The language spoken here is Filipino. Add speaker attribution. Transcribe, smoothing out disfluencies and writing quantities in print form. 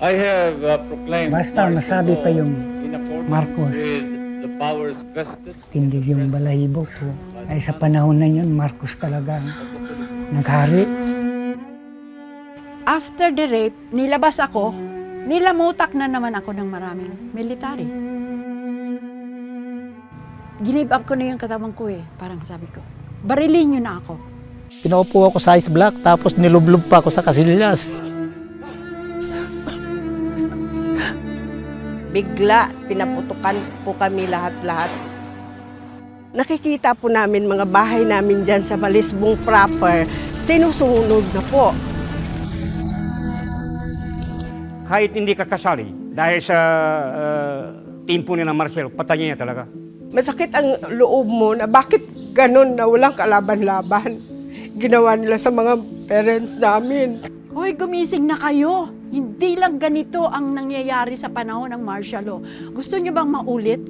Speaker 1: I have proclaimed
Speaker 2: Basta masabi pa yung
Speaker 1: in accordance
Speaker 2: Marcos.
Speaker 1: with the powers vested
Speaker 2: tindig yung balahibo ko. Ay sa panahon na yun, Marcos talaga ang naghari.
Speaker 3: After the rape, nilabas ako, nilamutak na naman ako ng maraming military. Ginib up ko na yung katawan ko eh. Parang sabi ko, barilin nyo na ako.
Speaker 4: Pinaupo ako sa ice block tapos nilublob pa ako sa kasilyas.
Speaker 5: Bigla, pinaputukan po kami lahat-lahat. Nakikita po namin mga bahay namin dyan sa Malisbong proper, sinusunog na po.
Speaker 6: Kahit hindi ka kasali, dahil sa team po ni na Marcel, patayin niya talaga.
Speaker 5: Masakit ang loob mo na bakit ganun na walang kalaban-laban. Ginawa nila sa mga parents namin.
Speaker 3: Hoy, gumising na kayo. Hindi lang ganito ang nangyayari sa panahon ng martial law. Gusto niyo bang maulit?